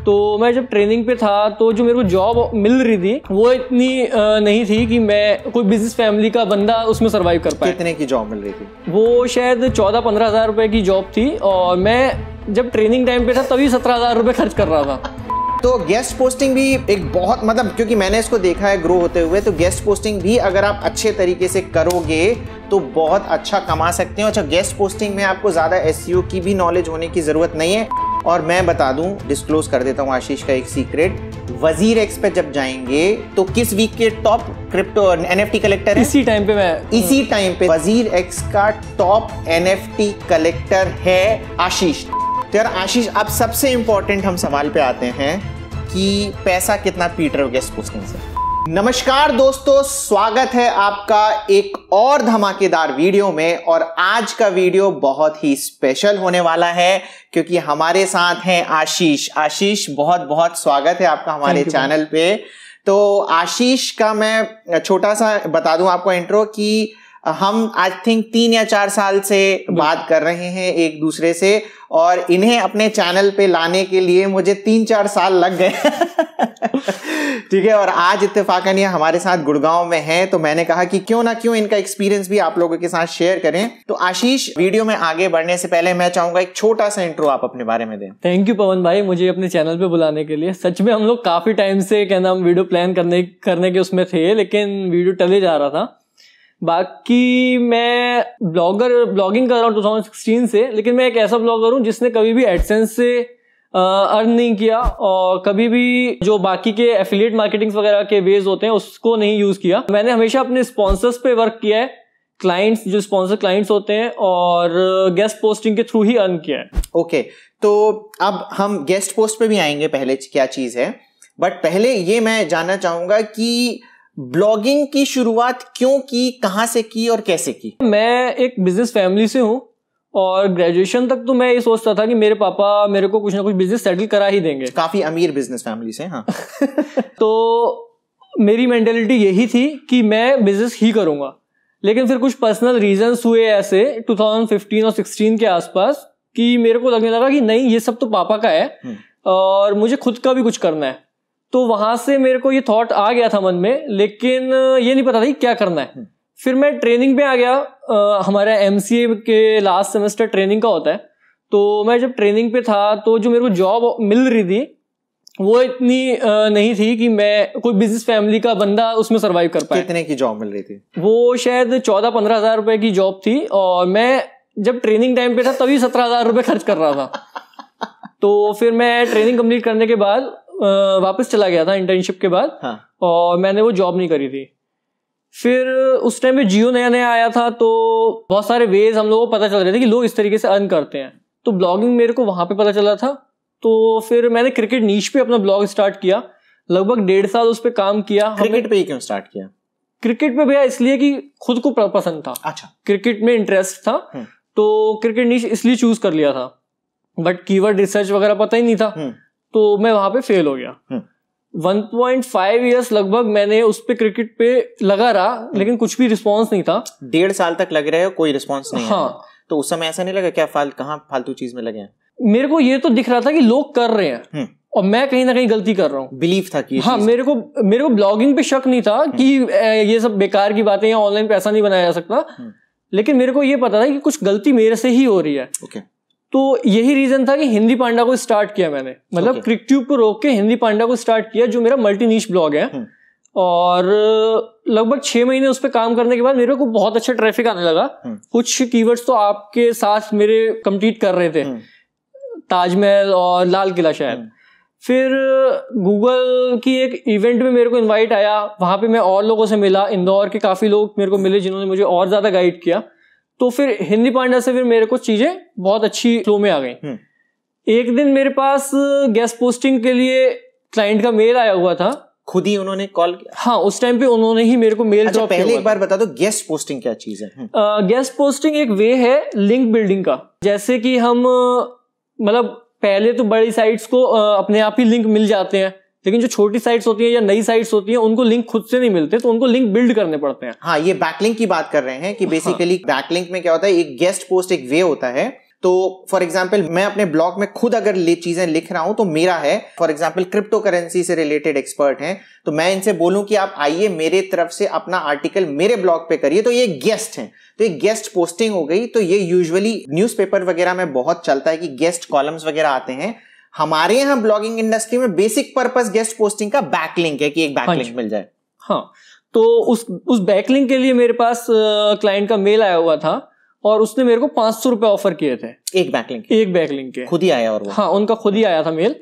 तो मैं जब ट्रेनिंग पे था तो जो मेरे को जॉब मिल रही थी वो इतनी नहीं थी कि मैं कोई बिजनेस फैमिली का बंदा उसमें सर्वाइव कर पाए। कितने की जॉब मिल रही थी? वो शायद 14-15 हज़ार रुपए की जॉब थी और मैं जब ट्रेनिंग टाइम पे था तभी 17,000 रुपए खर्च कर रहा था। तो गेस्ट पोस्टिंग भी एक बहुत क्योंकि मैंने इसको देखा है ग्रो होते हुए, तो गेस्ट पोस्टिंग भी अगर आप अच्छे तरीके से करोगे तो बहुत अच्छा कमा सकते हो। अच्छा, गेस्ट पोस्टिंग में आपको ज़्यादा एसईओ की भी नॉलेज होने की ज़रूरत नहीं है। और मैं बता दूं, डिस्क्लोज कर देता हूं आशीष का एक सीक्रेट, वजीर एक्स पे जब जाएंगे तो किस वीक के टॉप क्रिप्टो एनएफटी कलेक्टर है? इसी टाइम पे वजीर एक्स का टॉप एनएफटी कलेक्टर है आशीष। तो यार आशीष, अब सबसे इंपॉर्टेंट हम सवाल पे आते हैं कि पैसा कितना पीट रहे हो गेस्ट पोस्टिंग से। नमस्कार दोस्तों, स्वागत है आपका एक और धमाकेदार वीडियो में। और आज का वीडियो बहुत ही स्पेशल होने वाला है क्योंकि हमारे साथ हैं आशीष। आशीष, बहुत बहुत स्वागत है आपका हमारे चैनल पे। तो आशीष का मैं छोटा सा बता दूं आपको इंट्रो कि हम आई थिंक 3 या 4 साल से बात कर रहे हैं एक दूसरे से, और इन्हें अपने चैनल पे लाने के लिए मुझे 3-4 साल लग गए। ठीक है, और आज इत्तेफाकन ये हमारे साथ गुड़गांव में हैं, तो मैंने कहा कि क्यों ना क्यों इनका एक्सपीरियंस भी आप लोगों के साथ शेयर करें। तो आशीष, वीडियो में आगे बढ़ने से पहले मैं चाहूंगा एक छोटा सा इंट्रो आप अपने बारे में दें। थैंक यू पवन भाई, मुझे अपने चैनल पे बुलाने के लिए। सच में हम लोग काफी टाइम से वीडियो प्लान करने के उसमें थे, लेकिन वीडियो टले जा रहा था। बाकी मैं ब्लॉगिंग कर रहा हूँ 2016 से, लेकिन मैं एक ऐसा ब्लॉगर हूँ जिसने कभी भी एडसेंस से अर्न नहीं किया और कभी भी जो बाकी के एफिलिएट मार्केटिंग वगैरह के वेज होते हैं उसको नहीं यूज किया। मैंने हमेशा अपने स्पॉन्सर्स पे वर्क किया है, क्लाइंट्स जो स्पॉन्सर क्लाइंट्स होते हैं, और गेस्ट पोस्टिंग के थ्रू ही अर्न किया है। ओके, तो अब हम गेस्ट पोस्ट पे भी आएंगे, पहले क्या चीज है, बट पहले ये मैं जानना चाहूंगा कि ब्लॉगिंग की शुरुआत क्यों की, कहां से की और कैसे की? मैं एक बिजनेस फैमिली से हूँ और ग्रेजुएशन तक तो मैं ये सोचता था कि मेरे पापा मेरे को कुछ ना कुछ बिजनेस सेटल करा ही देंगे। काफी अमीर बिजनेस फैमिली से, हाँ। तो मेरी मेंटेलिटी यही थी कि मैं बिजनेस ही करूंगा, लेकिन फिर कुछ पर्सनल रीजंस हुए ऐसे 2015 और 16 के आसपास कि मेरे को लगने लगा कि नहीं, ये सब तो पापा का है और मुझे खुद का भी कुछ करना है। तो वहां से मेरे को ये थॉट आ गया था मन में, लेकिन ये नहीं पता था कि क्या करना है। फिर मैं ट्रेनिंग पे आ गया। हमारा एमसीए के लास्ट सेमेस्टर ट्रेनिंग का होता है, तो मैं जब ट्रेनिंग पे था तो जो मेरे को जॉब मिल रही थी वो इतनी नहीं थी कि मैं कोई बिजनेस फैमिली का बंदा उसमें सर्वाइव कर पाए। कितने की जॉब मिल रही थी? वो शायद 14-15 हज़ार रुपए की जॉब थी और मैं जब ट्रेनिंग टाइम पे था तभी 17,000 रुपए खर्च कर रहा था। तो फिर मैं ट्रेनिंग कंप्लीट करने के बाद वापस चला गया था इंटर्नशिप के बाद। हाँ। और मैंने वो जॉब नहीं करी थी। फिर उस टाइम पे जियो नया आया था, तो बहुत सारे वेज हम लोगों को पता चल रहे थे कि लोग इस तरीके से अर्न करते हैं। तो ब्लॉगिंग मेरे को वहां पे पता चला था। तो फिर मैंने क्रिकेट नीश पे अपना ब्लॉग स्टार्ट किया, लगभग 1.5 साल उस पर काम किया। क्रिकेट पे ही क्यों स्टार्ट किया? क्रिकेट पे भैया इसलिए कि खुद को पसंद था। अच्छा, क्रिकेट में इंटरेस्ट था, तो क्रिकेट नीश इसलिए चूज कर लिया था। बट कीवर्ड रिसर्च वगैरह पता ही नहीं था, तो मैं वहां पे फेल हो गया। 1.5 ईयर्स लगभग मैंने उस पे क्रिकेट पे लगा रहा, लेकिन कुछ भी रिस्पांस नहीं था। 1.5 साल तक लग रहे हो, कोई रिस्पांस नहीं? हाँ। तो उस समय ऐसा नहीं लगा क्या कहाँ फालतू चीज में लगे हैं? मेरे को ये तो दिख रहा था कि लोग कर रहे हैं और मैं कहीं ना कहीं गलती कर रहा हूँ। बिलीफ था कि हाँ, मेरे को ब्लॉगिंग पे शक नहीं था कि ये सब बेकार की बातें या ऑनलाइन पैसा नहीं बनाया जा सकता, लेकिन मेरे को ये पता था कि कुछ गलती मेरे से ही हो रही है। तो यही रीजन था कि हिंदी पांडा को स्टार्ट किया मैंने, मतलब क्रिकट्यूब को रोक के हिंदी पांडा को स्टार्ट किया, जो मेरा मल्टी नीश ब्लॉग है। और लगभग 6 महीने उस पर काम करने के बाद मेरे को बहुत अच्छा ट्रैफिक आने लगा। कुछ कीवर्ड्स तो आपके साथ मेरे कंप्लीट कर रहे थे, ताजमहल और लाल किला शायद। फिर गूगल की एक इवेंट में मेरे को इनवाइट आया, वहां पे मैं और लोगों से मिला। इंदौर के काफी लोग मेरे को मिले जिन्होंने मुझे और ज्यादा गाइड किया। तो फिर हिंदी पांडा से फिर मेरे को चीजें बहुत अच्छी फ्लो में आ गई। एक दिन मेरे पास गेस्ट पोस्टिंग के लिए क्लाइंट का मेल आया हुआ था। खुद ही उन्होंने कॉल किया? हाँ, उस टाइम पे उन्होंने ही मेरे को मेल ड्रॉप किया। पहले एक बार बता दो, गेस्ट पोस्टिंग क्या चीज है? गेस्ट पोस्टिंग एक वे है लिंक बिल्डिंग का। जैसे कि हम मतलब पहले तो बड़ी साइट्स को अपने आप ही लिंक मिल जाते हैं, लेकिन जो छोटी साइट्स होती हैं या नई साइट्स होती हैं उनको लिंक खुद से नहीं मिलते, तो उनको लिंक बिल्ड करने पड़ते हैं। हाँ, ये बैकलिंक की बात कर रहे हैं कि बेसिकली बैकलिंक में क्या होता है, एक गेस्ट पोस्ट एक वे होता है तो फॉर एग्जाम्पल मैं अपने ब्लॉग में खुद अगर चीजें लिख रहा हूं तो मेरा है, फॉर एग्जाम्पल क्रिप्टो करेंसी से रिलेटेड एक्सपर्ट हैं, तो मैं इनसे बोलूं कि आप आइए मेरे तरफ से अपना आर्टिकल मेरे ब्लॉग पे करिए, तो ये गेस्ट हैं, तो ये गेस्ट पोस्टिंग हो गई। तो ये यूजुअली न्यूज़पेपर वगैरह में बहुत चलता है कि गेस्ट कॉलम्स वगैरह आते हैं। हमारे यहाँ ब्लॉगिंग इंडस्ट्री में बेसिक पर्पस गेस्ट पोस्टिंग का बैकलिंक है कि एक बैकलिंक मिल जाए। हाँ, तो उस बैकलिंक के लिए मेरे पास क्लाइंट का मेल आया हुआ था और उसने मेरे को 500 रुपए ऑफर किए थे एक बैकलिंक के। खुद ही आया? और वो हाँ, उनका खुद ही आया था मेल।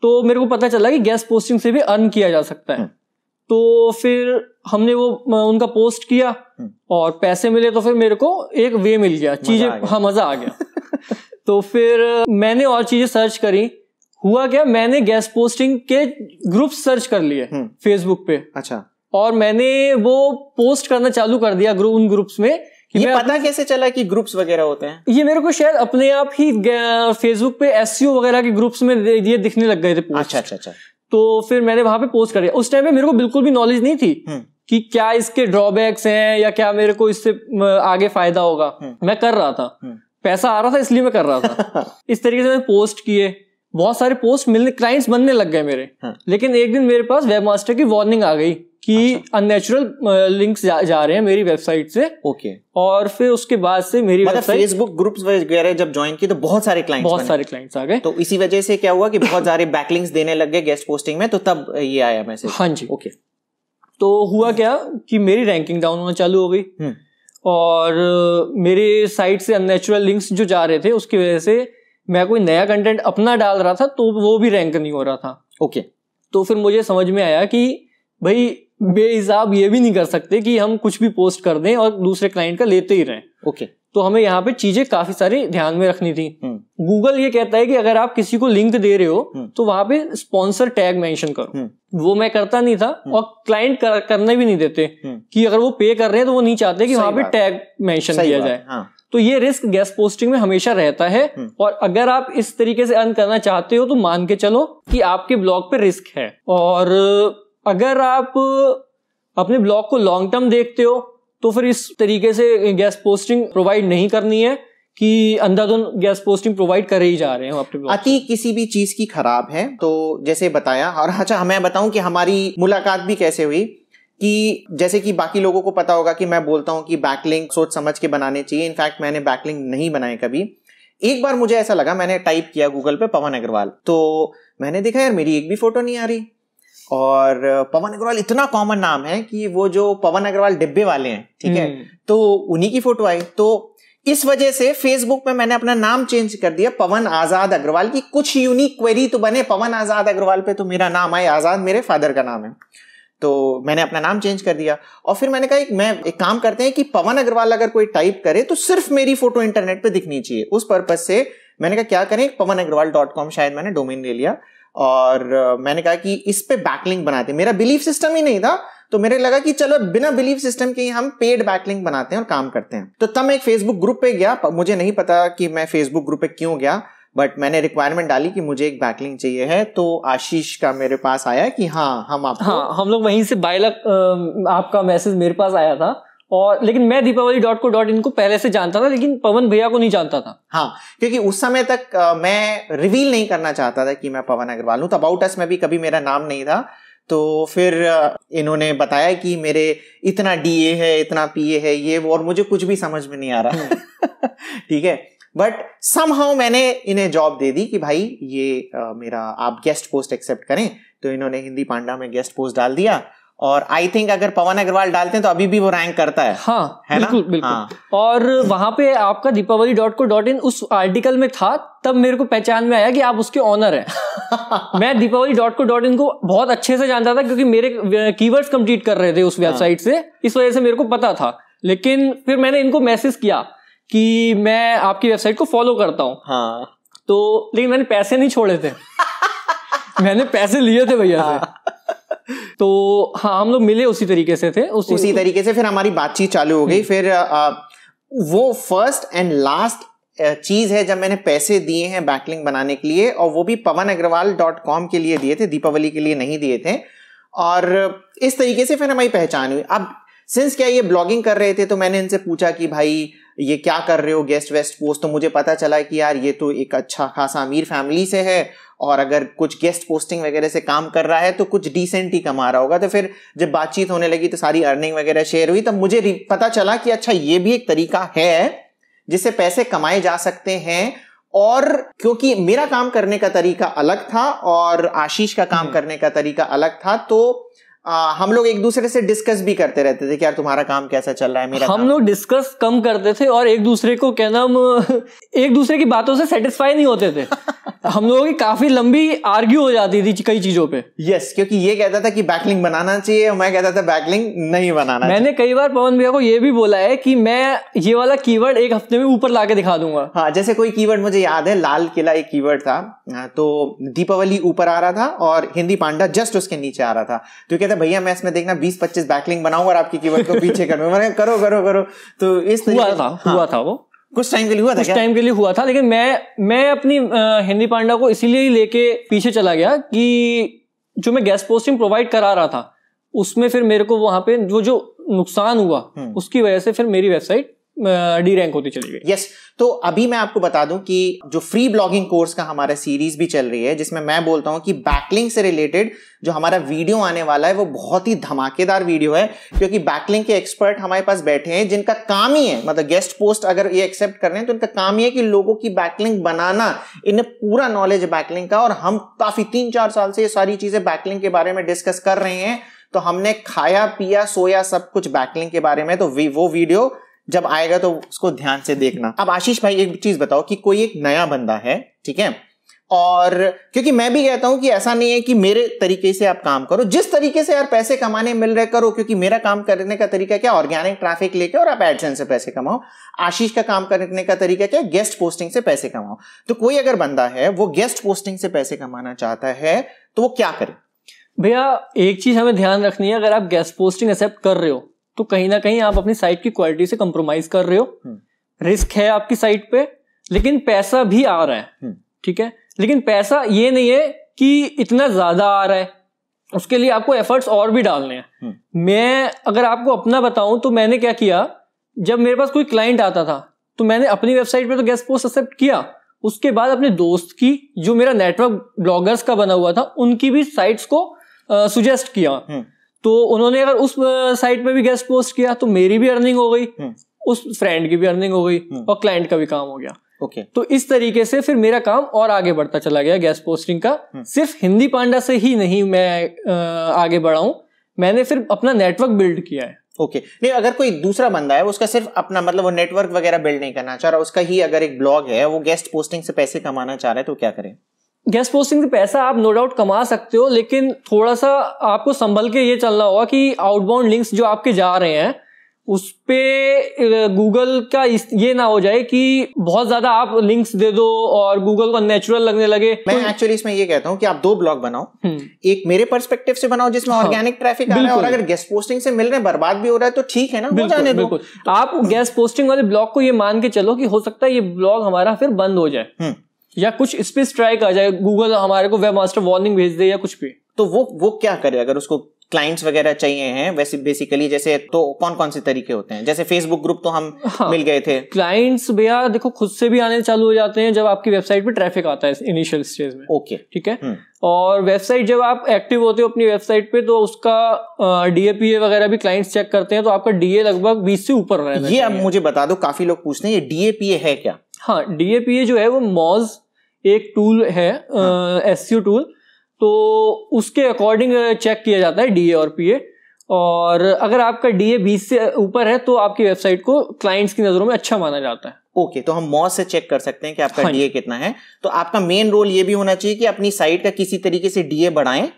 तो मेरे को पता चला कि गेस्ट पोस्टिंग से भी अर्न किया जा सकता है। तो फिर हमने वो उनका पोस्ट किया और पैसे मिले, तो फिर मेरे को एक वे मिल गया, चीजें, हाँ, मजा आ गया। तो फिर मैंने और चीजें सर्च करी। हुआ क्या, मैंने गेस्ट पोस्टिंग के ग्रुप सर्च कर लिए फेसबुक पे। अच्छा। और मैंने वो पोस्ट करना चालू कर दिया उन ग्रुप्स में। ये पता कैसे चला कि ग्रुप्स वगैरह होते हैं? ये मेरे को शायद अपने आप ही फेसबुक पे एसईओ वगैरह के ग्रुप्स में ये दिखने लग गए थे पोस्ट। अच्छा। तो फिर मैंने वहां पे पोस्ट कर दिया। उस टाइम पे मेरे को बिल्कुल भी नॉलेज नहीं थी कि क्या इसके ड्रॉबैक्स हैं या क्या मेरे को इससे आगे फायदा होगा। मैं कर रहा था, पैसा आ रहा था इसलिए मैं कर रहा था। इस तरीके से मैंने पोस्ट किए, बहुत सारे पोस्ट मिलने, क्लाइंट्स बनने लग गए मेरे। लेकिन एक दिन मेरे पास वेबमास्टर की वार्निंग आ गई कि अननेचुरल लिंक्स जा रहे हैं मेरी वेबसाइट से। ओके। और फिर उसके बाद से मेरी वेबसाइट, फेसबुक ग्रुप्स वगैरह जब ज्वाइन की तो बहुत सारे क्लाइंट्स आ गए। तो इसी वजह से क्या हुआ कि बहुत सारे बैकलिंक्स देने लग गए गेस्ट पोस्टिंग में, तो तब ये आया मैसेज। हाँ जी। ओके। तो हुआ क्या कि मेरी रैंकिंग डाउन होना चालू हो गई और मेरे साइट से अननेचुरल लिंक्स जो जा रहे थे उसकी वजह से मैं कोई नया कंटेंट अपना डाल रहा था तो वो भी रैंक नहीं हो रहा था। ओके। तो फिर मुझे समझ में आया कि भाई बेहिसाब ये भी नहीं कर सकते कि हम कुछ भी पोस्ट कर दें और दूसरे क्लाइंट का लेते ही रहें। ओके। तो हमें यहाँ पे चीजें काफी सारी ध्यान में रखनी थी। गूगल ये कहता है कि अगर आप किसी को लिंक दे रहे हो तो वहां पे स्पॉन्सर टैग मेंशन करो। वो मैं करता नहीं था और क्लाइंट करने भी नहीं देते कि अगर वो पे कर रहे हैं तो वो नहीं चाहते कि वहां पे टैग मेंशन किया जाए। तो ये रिस्क गेस्ट पोस्टिंग में हमेशा रहता है। और अगर आप इस तरीके से अर्न करना चाहते हो तो मान के चलो कि आपके ब्लॉग पे रिस्क है। और अगर आप अपने ब्लॉग को लॉन्ग टर्म देखते हो तो फिर इस तरीके से गेस्ट पोस्टिंग प्रोवाइड नहीं करनी है कि अंधाधुन गेस्ट पोस्टिंग प्रोवाइड कर ही जा रहे हैं अपने ब्लॉग। अति किसी भी चीज की खराब है तो जैसे बताया। और अच्छा, मैं बताऊं कि हमारी मुलाकात भी कैसे हुई। कि जैसे कि बाकी लोगों को पता होगा कि मैं बोलता हूं कि बैकलिंक सोच समझ के बनाने चाहिए। इनफैक्ट मैंने बैकलिंक नहीं बनाए कभी। एक बार मुझे ऐसा लगा, मैंने टाइप किया गूगल पे पवन अग्रवाल, तो मैंने देखा यार मेरी एक भी फोटो नहीं आ रही। और पवन अग्रवाल इतना कॉमन नाम है कि वो जो पवन अग्रवाल डिब्बे वाले हैं, ठीक है, तो उन्हीं की फोटो आई। तो इस वजह से फेसबुक पे मैंने अपना नाम चेंज कर दिया पवन आजाद अग्रवाल की। कुछ यूनिक क्वेरी तो बने, पवन आजाद अग्रवाल पे तो मेरा नाम आए, आजाद मेरे फादर का नाम है। तो मैंने अपना नाम चेंज कर दिया और फिर मैंने कहा मैं एक काम करते हैं कि पवन अग्रवाल अगर कोई टाइप करे तो सिर्फ मेरी फोटो इंटरनेट पे दिखनी चाहिए। उस पर्पज से मैंने कहा क्या करें, pavanagarwal.com शायद मैंने डोमेन ले लिया और मैंने कहा कि इस पे बैकलिंक बनाते। मेरा बिलीफ सिस्टम ही नहीं था, तो मेरे लगा कि चलो बिना बिलीफ सिस्टम के हम पेड बैकलिंक बनाते हैं और काम करते हैं। तो तब मैं एक फेसबुक ग्रुप पे गया। मुझे नहीं पता कि मैं फेसबुक ग्रुप पे क्यों गया, बट मैंने रिक्वायरमेंट डाली कि मुझे एक बैकलिंक चाहिए है। तो आशीष का मेरे पास आया कि हम लोग वहीं से बायलक आपका मैसेज मेरे पास आया था। और लेकिन मैं deepavali.co.in को पहले से जानता था, लेकिन पवन भैया को नहीं जानता था। हाँ, क्योंकि उस समय तक मैं रिवील नहीं करना चाहता था कि मैं पवन अग्रवाल हूं। तो अबाउट अस में भी कभी मेरा नाम नहीं था। तो फिर इन्होंने बताया कि मेरे इतना डीए है, इतना पीए है, ये वो, और मुझे कुछ भी समझ में नहीं आ रहा। ठीक है, बट समहाउ मैंने इन्हें जॉब दे दी कि भाई ये मेरा आप गेस्ट पोस्ट एक्सेप्ट करें। तो इन्होंने हिंदी पांडा में गेस्ट पोस्ट डाल दिया और आई थिंक अगर पवन अग्रवाल डालते हैं तो अभी भी वो रैंक करता है। हाँ, है बिल्कुल, ना? बिल्कुल। हाँ। और वहां पे आपका deepavali.co.in उस आर्टिकल में था, तब मेरे को पहचान में आया कि आप उसके ऑनर हैं। मैं deepavali.co.in को बहुत अच्छे से जानता था क्योंकि मेरे कीवर्ड्स कंप्लीट कर रहे थे उस वेबसाइट से, इस वजह से मेरे को पता था। लेकिन फिर मैंने इनको मैसेज किया कि मैं आपकी वेबसाइट को फॉलो करता हूँ। हाँ। तो लेकिन मैंने पैसे नहीं छोड़े थे। मैंने पैसे लिए थे भैया से। तो हाँ, हम लोग मिले उसी तरीके से थे। उसी तरीके से फिर हमारी बातचीत चालू हो गई। फिर वो फर्स्ट एंड लास्ट चीज है जब मैंने पैसे दिए हैं बैकलिंक बनाने के लिए, और वो भी pavaнаgrwal.com के लिए दिए थे, दीपावली के लिए नहीं दिए थे। और इस तरीके से फिर हमारी पहचान हुई। अब सिंस क्या ये ब्लॉगिंग कर रहे थे तो मैंने इनसे पूछा कि भाई ये क्या कर रहे हो गेस्ट वेस्ट पोस्ट, तो मुझे पता चला कि यार ये तो एक अच्छा खासा अमीर फैमिली से है और अगर कुछ गेस्ट पोस्टिंग वगैरह से काम कर रहा है तो कुछ डिसेंट ही कमा रहा होगा। तो फिर जब बातचीत होने लगी तो सारी अर्निंग वगैरह शेयर हुई, तब मुझे पता चला कि अच्छा ये भी एक तरीका है जिससे पैसे कमाए जा सकते हैं। और क्योंकि मेरा काम करने का तरीका अलग था और आशीष का काम करने का तरीका अलग था, तो हम लोग एक दूसरे से डिस्कस भी करते रहते थे कि यार तुम्हारा काम कैसा चल रहा है, मेरा हम लोग डिस्कस कम करते थे और एक दूसरे को क्या नाम एक दूसरे की बातों से सेटिस्फाई नहीं होते थे। हम लोगों की काफी लंबी आर्ग्यू हो जाती थी कई चीजों पे। यस, क्योंकि ये कहता था कि बैकलिंक बनाना चाहिए और मैं कहता था बैकलिंक नहीं बनाना। मैंने कई बार पवन भैया को ये भी बोला है कि मैं ये वाला कीवर्ड एक हफ्ते में ऊपर लाके दिखा दूंगा। हाँ, जैसे कोई कीवर्ड मुझे याद है, लाल किला एक कीवर्ड था, तो दीपावली ऊपर आ रहा था और हिंदी पांडा जस्ट उसके नीचे आ रहा था। तो कहता भैया मैं इसमें देखना 20-25 बैकलिंक बनाऊंगा और आपकी कीवर्ड को पीछे करूंगा। मैंने करो करो करो। तो इस हुआ था वो कुछ टाइम के लिए हुआ था, कुछ टाइम के लिए हुआ था, लेकिन मैं अपनी हिंदी पांडा को इसीलिए ही लेके पीछे चला गया कि जो मैं गेस्ट पोस्टिंग प्रोवाइड करा रहा था उसमें फिर मेरे को वहां पे वो जो नुकसान हुआ उसकी वजह से फिर मेरी वेबसाइट डी रैंक होती चली गई। यस, तो अभी मैं आपको बता दूं कि जो फ्री ब्लॉगिंग कोर्स का हमारा सीरीज भी चल रही है, जिसमें मैं बोलता हूं कि बैकलिंक से रिलेटेड जो हमारा वीडियो आने वाला है वो बहुत ही धमाकेदार वीडियो है, क्योंकि बैकलिंक के एक्सपर्ट हमारे पास बैठे हैं जिनका काम ही है, मतलब गेस्ट पोस्ट अगर ये एक्सेप्ट कर रहे हैं तो इनका काम ही है कि लोगों की बैकलिंक बनाना। इन्हें पूरा नॉलेज है बैकलिंक का और हम काफी 3-4 साल से ये सारी चीजें बैकलिंक के बारे में डिस्कस कर रहे हैं। तो हमने खाया पिया सोया सब कुछ बैकलिंक के बारे में, तो वो वीडियो जब आएगा तो उसको ध्यान से देखना। अब आशीष भाई एक चीज बताओ कि कोई एक नया बंदा है, ठीक है, और क्योंकि मैं भी कहता हूं कि ऐसा नहीं है कि मेरे तरीके से आप काम करो, जिस तरीके से यार पैसे कमाने मिल रहे करो, क्योंकि मेरा काम करने का तरीका क्या, ऑर्गेनिक ट्रैफिक लेके और आप एडसेंस से पैसे कमाओ। आशीष का काम करने का तरीका क्या, गेस्ट पोस्टिंग से पैसे कमाओ। तो कोई अगर बंदा है वो गेस्ट पोस्टिंग से पैसे कमाना चाहता है तो वो क्या करे? भैया एक चीज हमें ध्यान रखनी है, अगर आप गेस्ट पोस्टिंग एक्सेप्ट कर रहे हो तो कहीं ना कहीं आप अपनी साइट की क्वालिटी से कंप्रोमाइज कर रहे हो। रिस्क है आपकी साइट पे, लेकिन पैसा भी आ रहा है, ठीक है, लेकिन पैसा ये नहीं है कि इतना ज्यादा आ रहा है, उसके लिए आपको एफर्ट्स और भी डालने हैं। मैं अगर आपको अपना बताऊं तो मैंने क्या किया, जब मेरे पास कोई क्लाइंट आता था तो मैंने अपनी वेबसाइट पे तो गेस्ट पोस्ट एक्सेप्ट किया, उसके बाद अपने दोस्त की जो मेरा नेटवर्क ब्लॉगर्स का बना हुआ था उनकी भी साइट्स को सुजेस्ट किया। तो उन्होंने अगर उस साइट पे भी गेस्ट पोस्ट किया तो मेरी भी अर्निंग हो गई, उस फ्रेंड की भी अर्निंग हो गई और क्लाइंट का भी काम हो गया। ओके, तो इस तरीके से फिर मेरा काम और आगे बढ़ता चला गया गेस्ट पोस्टिंग का। सिर्फ हिंदी पांडा से ही नहीं मैं आगे बढ़ा हूं, मैंने फिर अपना नेटवर्क बिल्ड किया है। ओके, नहीं अगर कोई दूसरा बंदा है उसका सिर्फ अपना मतलब वो नेटवर्क वगैरह बिल्ड नहीं करना चाह रहा, उसका ही अगर एक ब्लॉग है, वो गेस्ट पोस्टिंग से पैसे कमाना चाह रहा है तो क्या करे? गेस्ट पोस्टिंग से पैसा आप नो डाउट कमा सकते हो, लेकिन थोड़ा सा आपको संभल के ये चलना होगा कि आउटबाउंड लिंक्स जो आपके जा रहे हैं उस पे गूगल का ये ना हो जाए कि बहुत ज्यादा आप लिंक्स दे दो और गूगल को नेचुरल लगने लगे। मैं एक्चुअली इसमें ये कहता हूँ कि आप 2 ब्लॉग बनाओ, एक मेरे पर्सपेक्टिव से बनाओ जिसमें ऑर्गेनिक ट्रैफिक आ रहा है, और अगर गेस्ट पोस्टिंग से मिल रहे बर्बाद भी हो रहा है तो ठीक है ना, हो जाने दो। बिल्कुल, आप गेस्ट पोस्टिंग वाले ब्लॉग को ये मान के चलो कि हो सकता है ये ब्लॉग हमारा फिर बंद हो जाए या कुछ इस पे स्ट्राइक आ जाए, गूगल हमारे को वेब मास्टर वार्निंग भेज दे या कुछ भी। तो वो क्या करे अगर उसको क्लाइंट्स वगैरह चाहिए हैं? वैसे बेसिकली जैसे तो कौन कौन से तरीके होते हैं? जैसे फेसबुक ग्रुप तो हम मिल गए थे। क्लाइंट्स भैया देखो खुद से भी आने चालू हो जाते हैं जब आपकी वेबसाइट पे ट्रैफिक आता है इनिशियल स्टेज में। ओके, ठीक है। और वेबसाइट जब आप एक्टिव होते हो अपनी वेबसाइट पे तो उसका डीएपीए वगैरह भी क्लाइंट्स चेक करते हैं, तो आपका डीए लगभग 20 से ऊपर रहना चाहिए। ये अब मुझे बता दो, काफी लोग पूछते हैं ये डीएपीए है क्या? हाँ, डीएपीए जो है वो मॉज एक टूल है, एसईओ टूल, तो उसके अकॉर्डिंग चेक किया जाता है डीए और पीए। और अगर आपका डीए 20 से ऊपर है तो आपकी वेबसाइट को क्लाइंट्स की नजरों में अच्छा माना जाता है। ओके, तो हम मॉज से चेक कर सकते हैं कि आपका डीए कितना है। तो आपका मेन रोल ये भी होना चाहिए कि अपनी साइट का किसी तरीके से डीए बढ़ाएं,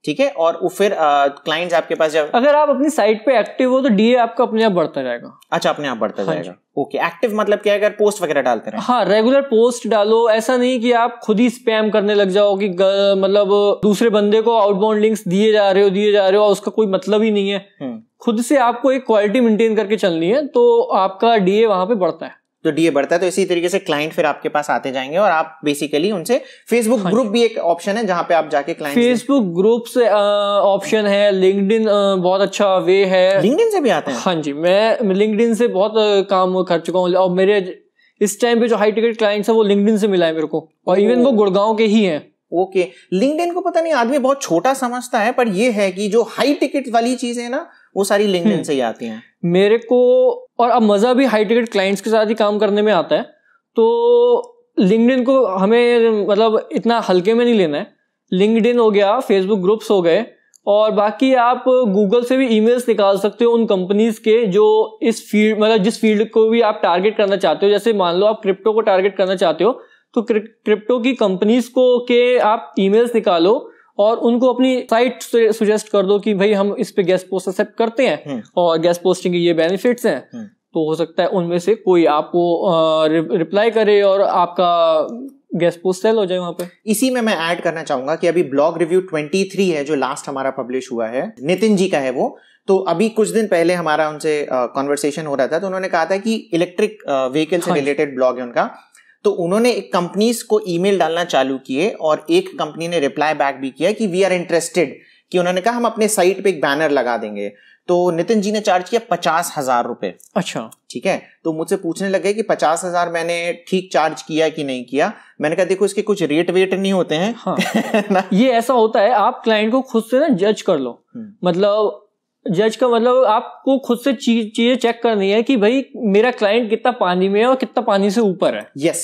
ठीक है, और फिर क्लाइंट्स आपके पास जब अगर आप अपनी साइट पे एक्टिव हो तो डीए आपका अपने आप बढ़ता जाएगा। अच्छा, अपने आप बढ़ता जाएगा। ओके, एक्टिव मतलब क्या है? अगर पोस्ट वगैरह डालते रहे। हाँ, रेगुलर पोस्ट डालो, ऐसा नहीं कि आप खुद ही स्पैम करने लग जाओ कि मतलब दूसरे बंदे को आउटबाउंड लिंक्स दिए जा रहे हो और उसका कोई मतलब ही नहीं है। खुद से आपको एक क्वालिटी मेंटेन करके चलनी है तो आपका डीए वहां पे बढ़ता है। तो डीए बढ़ता है, तो इसी तरीके से क्लाइंट फिर आपके पास आते जाएंगे और आप बेसिकली उनसे फेसबुक ग्रुप भी एक ऑप्शन है जहां पे आप जाके क्लाइंट फेसबुक ग्रुप से ऑप्शन है, लिंक्डइन बहुत अच्छा वे है। लिंक्डइन से भी आते हैं? हाँ जी, मैं लिंक्डइन से बहुत काम कर चुका हूँ और मेरे इस टाइम पे जो हाई टिकट क्लाइंट्स है वो लिंक्डइन से मिला है मेरे को, और इवन वो गुड़गांव के ही हैं। ओके, लिंक्डइन को पता नहीं आदमी बहुत छोटा समझता है, पर ये है कि जो हाई टिकट वाली चीजें है ना वो सारी लिंक्डइन से ही आती हैं मेरे को। और अब मजा भी हाई टिकट क्लाइंट्स के साथ ही काम करने में आता है, तो लिंक्डइन को हमें मतलब इतना हल्के में नहीं लेना है। लिंक्डइन हो गया, फेसबुक ग्रुप्स हो गए, और बाकी आप गूगल से भी ईमेल्स निकाल सकते हो उन कंपनीज के जो इस फील्ड मतलब जिस फील्ड को भी आप टारगेट करना चाहते हो। जैसे मान लो आप क्रिप्टो को टारगेट करना चाहते हो, तो क्रिप्टो की कंपनीज को के आप ईमेल्स निकालो और उनको अपनी साइट से सुजेस्ट कर दो कि भाई हम इस पे गेस्ट पोस्ट एक्सेप्ट करते हैं और गेस्ट पोस्टिंग के ये बेनिफिट्स हैं। तो हो सकता है उनमें से कोई आपको रिप्लाई करे और आपका गेस्ट पोस्ट सेल हो जाए वहां पे। इसी में मैं ऐड करना चाहूंगा कि अभी ब्लॉग रिव्यू 23 है जो लास्ट हमारा पब्लिश हुआ है, नितिन जी का है वो। तो अभी कुछ दिन पहले हमारा उनसे कॉन्वर्सेशन हो रहा था, तो उन्होंने कहा था कि इलेक्ट्रिक व्हीकल से रिलेटेड ब्लॉग है उनका। तो उन्होंने एक कंपनीज को ईमेल डालना चालू किए और एक कंपनी ने रिप्लाई बैक भी किया कि वी आर इंटरेस्टेड, कि उन्होंने कहा हम अपने साइट पे एक बैनर लगा देंगे। तो नितिन जी ने चार्ज किया 50,000 रुपए। अच्छा, ठीक है। तो मुझसे पूछने लगे कि 50,000 मैंने ठीक चार्ज किया कि नहीं किया। मैंने कहा देखो इसके कुछ रेट वेट नहीं होते हैं। हाँ। ये ऐसा होता है, आप क्लाइंट को खुद से ना जज कर लो। मतलब जज का मतलब आपको खुद से चीजें चेक करनी है कि भाई मेरा क्लाइंट कितना पानी में है और कितना पानी से ऊपर है। यस।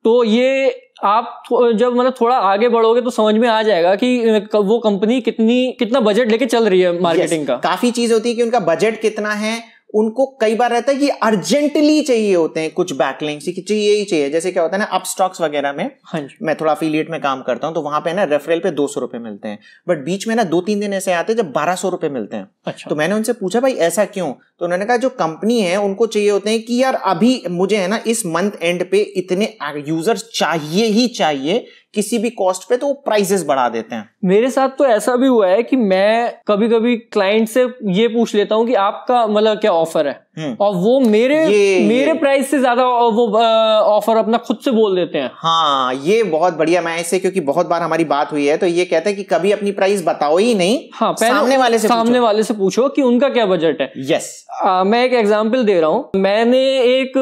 तो ये आप जब मतलब थोड़ा आगे बढ़ोगे तो समझ में आ जाएगा कि वो कंपनी कितना बजट लेके चल रही है मार्केटिंग का। काफी चीज होती है कि उनका बजट कितना है, उनको कई बार रहता है कि अर्जेंटली चाहिए होते हैं कुछ बैकलिंक्स कि चाहिए ही चाहिए। जैसे क्या होता है ना, अपस्टॉक्स वगैरह में, हाँ, मैं थोड़ा अफिलिएट में काम करता हूं, तो वहां पे ना रेफरल पे 200 रुपए मिलते हैं, बट बीच में ना 2-3 दिन ऐसे आते हैं जब 1200 रुपए मिलते हैं। अच्छा। तो मैंने उनसे पूछा भाई ऐसा क्यों? तो उन्होंने कहा जो कंपनी है उनको चाहिए होते हैं कि यार अभी मुझे है ना इस मंथ एंड पे इतने यूजर्स चाहिए ही चाहिए किसी भी कॉस्ट पे, तो वो प्राइसेस बढ़ा देते हैं। मेरे साथ तो ऐसा भी हुआ है कि मैं कभी कभी क्लाइंट से ये पूछ लेता हूँ कि आपका मतलब क्या ऑफर है, और वो मेरे प्राइस से ज्यादा वो ऑफर अपना खुद से बोल देते हैं। हाँ, ये बहुत बढ़िया। मैं इससे क्योंकि बहुत बार हमारी बात हुई है, तो ये कहते हैं कि कभी अपनी प्राइस बताओ ही नहीं। हाँ, सामने वाले से पूछो कि उनका क्या बजट है। यस। मैं एक एग्जांपल दे रहा हूँ। मैंने एक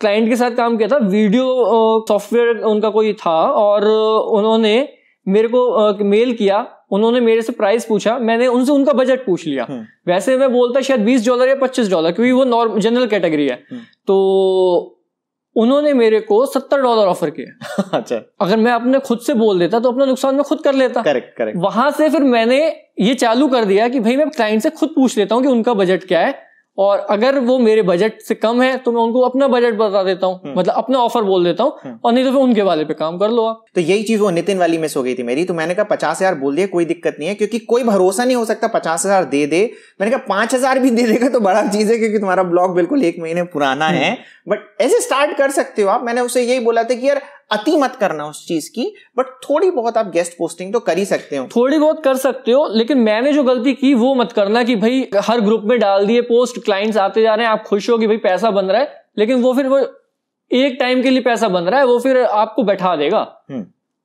क्लाइंट के साथ काम किया था, वीडियो सॉफ्टवेयर उनका कोई था, और उन्होंने मेरे को मेल किया, उन्होंने मेरे से प्राइस पूछा, मैंने उनसे उनका बजट पूछ लिया। वैसे मैं बोलता शायद $20 या $25, क्योंकि वो जनरल कैटेगरी है। तो उन्होंने मेरे को $70 ऑफर किया। अच्छा। अगर मैं अपने खुद से बोल देता तो अपना नुकसान मैं खुद कर लेता। करेक्ट। वहां से फिर मैंने ये चालू कर दिया कि भाई मैं क्लाइंट से खुद पूछ लेता हूँ कि उनका बजट क्या है, और अगर वो मेरे बजट से कम है तो मैं उनको अपना बजट बता देता हूँ, मतलब अपना ऑफर बोल देता हूँ, और नहीं तो फिर उनके वाले पे काम कर लो आप। तो यही चीज वो नितिन वाली मिस हो गई थी मेरी। तो मैंने कहा 50,000 बोल दिया, कोई दिक्कत नहीं है, क्योंकि कोई भरोसा नहीं हो सकता 50,000 दे दे। मैंने कहा 5,000 भी दे देगा तो बड़ा चीज है, क्योंकि तुम्हारा ब्लॉग बिल्कुल 1 महीने पुराना है, बट ऐसे स्टार्ट कर सकते हो आप। मैंने उसे यही बोला था कि यार अति मत करना उस चीज की, बट थोड़ी बहुत आप गेस्ट पोस्टिंग तो कर ही सकते हो। थोड़ी बहुत कर सकते हो, लेकिन मैंने जो गलती की वो मत करना कि भाई हर ग्रुप में डाल दिए पोस्ट, क्लाइंट्स आते जा रहे हैं, आप खुश हो कि भाई पैसा बन रहा है, लेकिन वो एक टाइम के लिए पैसा बन रहा है, वो फिर आपको बैठा देगा।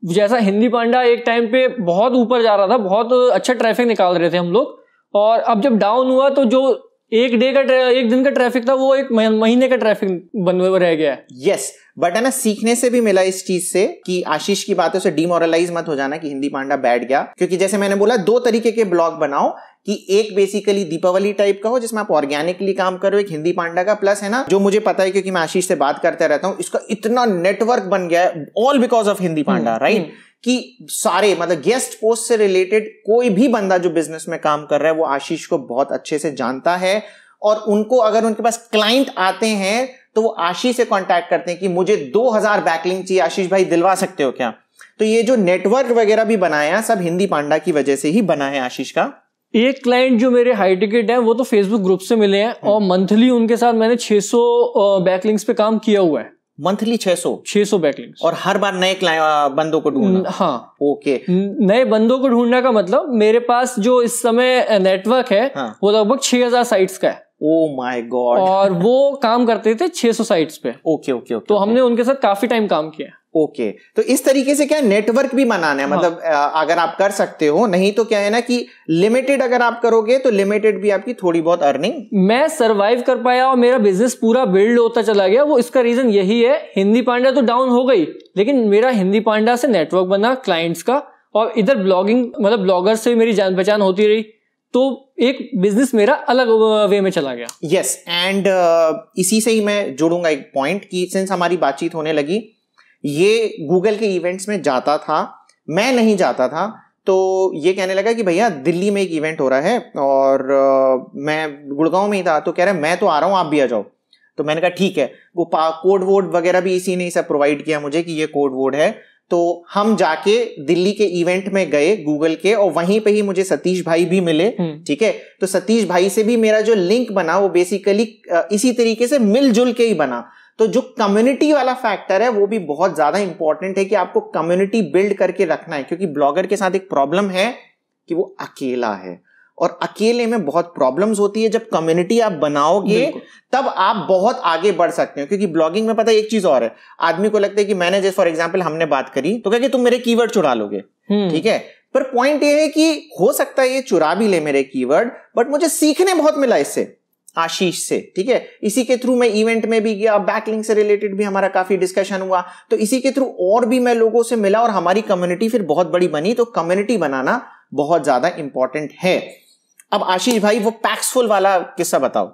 जैसा हिंदी पांडा एक टाइम पे बहुत ऊपर जा रहा था, बहुत अच्छा ट्रैफिक निकाल रहे थे हम लोग, और अब जब डाउन हुआ तो जो एक दिन का ट्रैफिक था वो 1 महीने का ट्रैफिक बन रह गया है। यस, बट है ना, सीखने से भी मिला इस चीज से कि आशीष की बातों से डिमोरलाइज मत हो जाना कि हिंदी पांडा बैठ गया। क्योंकि जैसे मैंने बोला 2 तरीके के ब्लॉग बनाओ, कि एक बेसिकली दीपावली टाइप का हो जिसमें आप ऑर्गेनिकली काम करो, एक हिंदी पांडा का। प्लस है ना, जो मुझे पता है क्योंकि मैं आशीष से बात करता रहता हूँ, इसका इतना नेटवर्क बन गया है all because of Hindi Panda, right? कि सारे मतलब गेस्ट पोस्ट से रिलेटेड कोई भी बंदा जो बिजनेस में काम कर रहा है वो आशीष को बहुत अच्छे से जानता है, और उनको अगर उनके पास क्लाइंट आते हैं तो वो आशीष से कांटेक्ट करते हैं कि मुझे 2000 बैकलिंक चाहिए, आशीष भाई दिलवा सकते हो क्या? तो ये जो नेटवर्क वगैरह भी बनाया सब हिंदी पांडा की वजह से ही बना है आशीष का। एक क्लाइंट जो मेरे हाई टिकट है वो तो फेसबुक ग्रुप से मिले हैं, और मंथली उनके साथ मैंने 600 बैकलिंक्स पे काम किया हुआ है। मंथली 600 बैकलिंक्स, और हर बार नए बंदों को ढूंढना। हाँ, ओके। नए बंदों को ढूंढने का मतलब मेरे पास जो इस समय नेटवर्क है वो लगभग 6000 साइट्स का है। Oh my God. और वो काम करते थे 600 साइट्स पे। ओके। तो हमने उनके साथ काफी टाइम काम किया। ओके, तो इस तरीके से क्या नेटवर्क भी बनाना है, मतलब अगर आप कर सकते हो, नहीं तो क्या है ना कि लिमिटेड अगर आप करोगे तो लिमिटेड भी आपकी थोड़ी बहुत अर्निंग। मैं सरवाइव कर पाया और मेरा बिजनेस पूरा बिल्ड होता चला गया। वो इसका रीजन यही है, हिंदी पांडा तो डाउन हो गई, लेकिन मेरा हिंदी पांडा से नेटवर्क बना क्लाइंट्स का, और इधर ब्लॉगिंग मतलब ब्लॉगर से मेरी जान पहचान होती रही, तो एक बिजनेस मेरा अलग वे में चला गया। यस, एंड इसी से ही मैं जोड़ूंगा एक पॉइंट कि सिंस हमारी बातचीत होने लगी, ये गूगल के इवेंट्स में जाता था, मैं नहीं जाता था, तो ये कहने लगा कि भैया दिल्ली में एक इवेंट हो रहा है और मैं गुड़गांव में ही था, तो कह रहा है मैं तो आ रहा हूँ, आप भी आ जाओ। तो मैंने कहा ठीक है। वो कोड वोड वगैरह भी इसी ने सब प्रोवाइड किया मुझे कि ये कोड वोड है। तो हम जाके दिल्ली के इवेंट में गए गूगल के, और वहीं पे ही मुझे सतीश भाई भी मिले। ठीक है, तो सतीश भाई से भी मेरा जो लिंक बना वो बेसिकली इसी तरीके से मिलजुल के ही बना। तो जो कम्युनिटी वाला फैक्टर है वो भी बहुत ज्यादा इंपॉर्टेंट है कि आपको कम्युनिटी बिल्ड करके रखना है, क्योंकि ब्लॉगर के साथ एक प्रॉब्लम है कि वो अकेला है, और अकेले में बहुत प्रॉब्लम्स होती है। जब कम्युनिटी आप बनाओगे तब आप बहुत आगे बढ़ सकते हो, क्योंकि ब्लॉगिंग में पता है एक चीज और है, आदमी को लगता है कि मैंने जैसे फॉर एग्जांपल हमने बात करी तो क्या कि तुम मेरे कीवर्ड चुरा लोगे, ठीक है, पर पॉइंट ये है कि हो सकता है ये चुरा भी ले मेरे कीवर्ड, बट मुझे सीखने बहुत मिला इससे, आशीष से। ठीक है, इसी के थ्रू मैं इवेंट में भी गया, बैकलिंक से रिलेटेड भी हमारा काफी डिस्कशन हुआ, तो इसी के थ्रू और भी मैं लोगों से मिला और हमारी कम्युनिटी फिर बहुत बड़ी बनी। तो कम्युनिटी बनाना बहुत ज्यादा इंपॉर्टेंट है। अब आशीष भाई वो पैक्सफुल वाला किस्सा बताओ।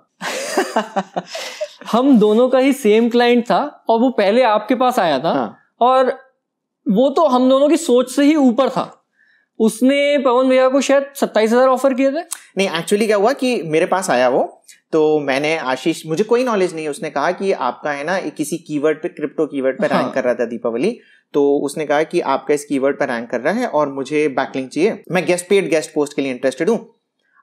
हम दोनों का ही सेम क्लाइंट था और वो पहले आपके पास आया था। हाँ। और वो तो हम दोनों की सोच से ही ऊपर था। उसने पवन भैया को शायद 27,000 ऑफर किए थे। नहीं, एक्चुअली क्या हुआ कि मेरे पास आया वो, तो मैंने आशीष, मुझे कोई नॉलेज नहीं, उसने कहा कि आपका है ना किसी कीवर्ड पे, क्रिप्टो कीवर्ड पे रैंक कर रहा था दीपावली, तो उसने कहा कि आपका इस कीवर्ड पे रैंक कर रहा है और मुझे बैकलिंक चाहिए, मैं गेस्ट पोस्ट के लिए इंटरेस्टेड हूं,